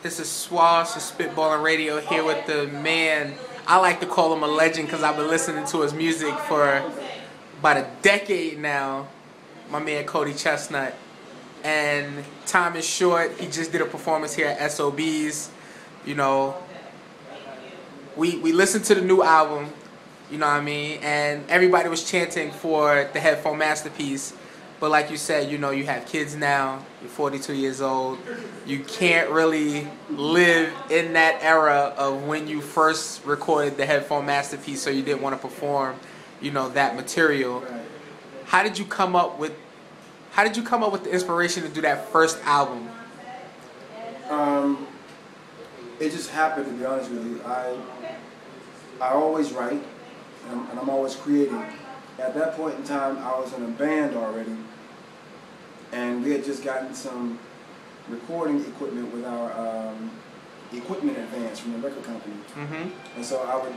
This is Swaz from BaLLiN RaDiO here with the man. I like to call him a legend because I've been listening to his music for about a decade now. My man Cody ChesnuTT. And time is short. He just did a performance here at SOBs. You know, we listened to the new album, you know what I mean? And everybody was chanting for the headphone masterpiece. But like you said, you know, you have kids now, you're 42 years old. You can't really live in that era of when you first recorded the headphone masterpiece, so you didn't want to perform, you know, that material. How did you come up with the inspiration to do that first album? It just happened, to be honest with you. I always write, and I'm always creating. At that point in time, I was in a band already, and we had just gotten some recording equipment with our equipment advance from the record company. And so I would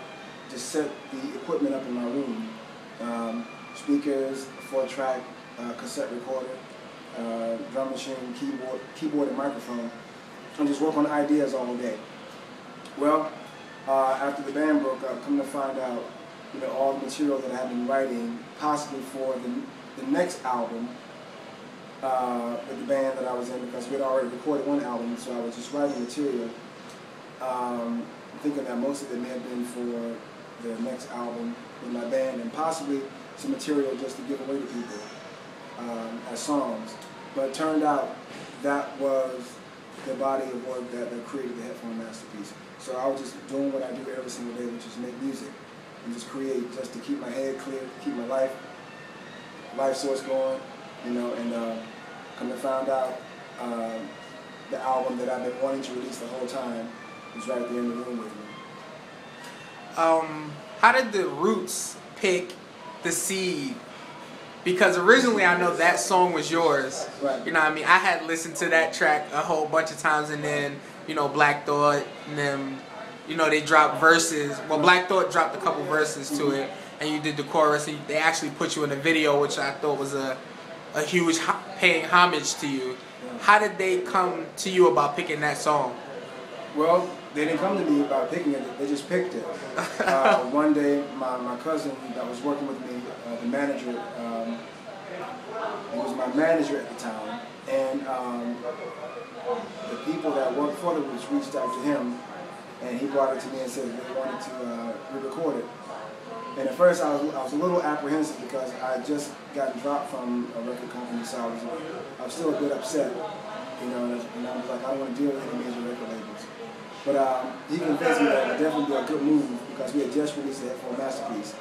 just set the equipment up in my room. Speakers, 4-track cassette recorder, drum machine, keyboard and microphone, and just work on ideas all day. Well, after the band broke up, come to find out, you know, all the material that I had been writing, possibly for the next album with the band that I was in, because we had already recorded one album, so I was just writing material, thinking that most of it may have been for the next album with my band, and possibly some material just to give away to people as songs. But it turned out that was the body of work that created the headphone masterpiece. So I was just doing what I do every single day, which is make music and just create, just to keep my head clear, keep my life source going, you know. And come to find out, the album that I've been wanting to release the whole time was right there in the room with me. How did the Roots pick the seed? Because originally I know that song was yours. Right. You know what I mean? I had listened to that track a whole bunch of times, and then, you know, Black Thought and them, you know, they dropped verses. Well, Black Thought dropped a couple verses to it, and you did the chorus, and they actually put you in a video, which I thought was a huge paying homage to you. How did they come to you about picking that song? Well, they didn't come to me about picking it, they just picked it. One day, my cousin that was working with me, the manager, he was my manager at the time, and the people that worked for the Roots reached out to him, and he brought it to me and said they wanted to re-record it. And at first I was a little apprehensive because I had just gotten dropped from a record company, so I was still a bit upset, you know, and I was like, I don't want to deal with any major record labels. But he convinced me that it would definitely be a good move because we had just released the headphone masterpiece.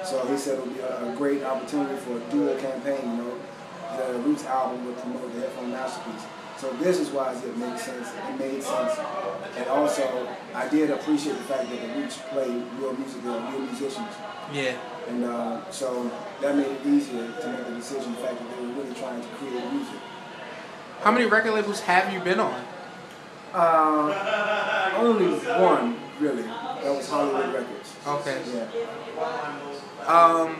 So he said it would be a great opportunity for a dual campaign, you know. The Roots album would promote the headphone masterpiece. So this is why it made sense. It made sense. And also, I did appreciate the fact that the Roots play real music, they're real musicians. Yeah. And so that made it easier to make the decision, the fact that they were really trying to create music. How many record labels have you been on? Only one, really. That was Hollywood Records. Okay. Yeah.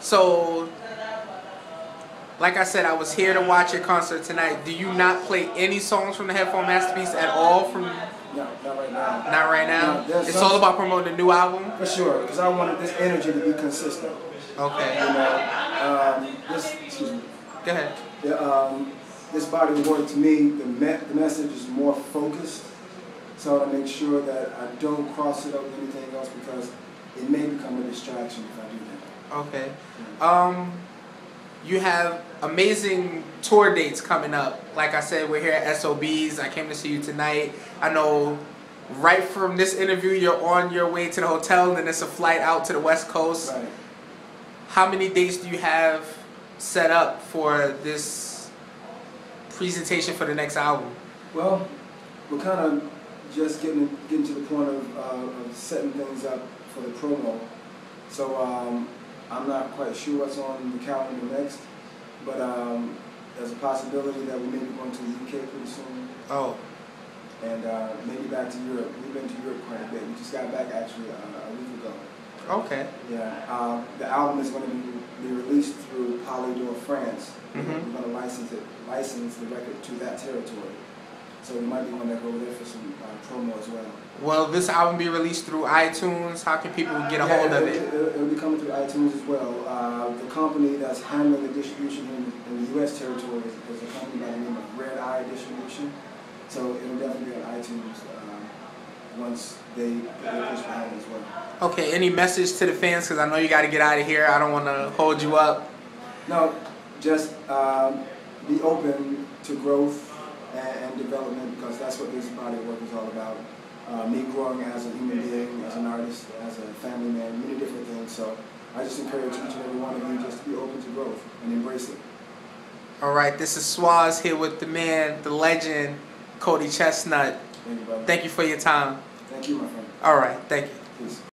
So, like I said, I was here to watch your concert tonight. Do you not play any songs from the headphone masterpiece at all? No, not right now. Not right now? No, it's all about promoting the new album? For sure, because I wanted this energy to be consistent. Okay. You know, excuse me. Go ahead. This body of work, to me, the message is more focused, so I want to make sure that I don't cross it up with anything else because it may become a distraction if I do that. Okay. You have amazing tour dates coming up. Like I said, we're here at SOBs. I came to see you tonight. I know right from this interview, you're on your way to the hotel, and then it's a flight out to the West Coast. Right. How many dates do you have set up for this presentation for the next album? Well, we're kind of just getting to the point of setting things up for the promo. So I'm not quite sure what's on the calendar next, but there's a possibility that we may be going to the UK pretty soon. Oh. And maybe back to Europe. We've been to Europe quite a bit. We just got back actually a week ago. Okay. Yeah. The album is going to be released through Polydor France. Mm-hmm. We're going to license the record to that territory. So you might be one that go over there for some promo as well. Will this album be released through iTunes? How can people get a hold of it? It'll be coming through iTunes as well. The company that's handling the distribution in the U.S. territory is a company by the name of RaDiO Distribution. So it'll definitely be on iTunes once they push behind it as well. Okay, any message to the fans? Because I know you got to get out of here. I don't want to hold you up. No, just be open to growth and development, because that's what this body of work is all about. Me growing as a human being, as an artist, as a family man, many different things. So I just encourage each and every one of you just to be open to growth and embrace it. All right, this is Swaz here with the man, the legend, Cody ChesnuTT. Thank you, brother. Thank you for your time. Thank you, my friend. All right, thank you. Peace.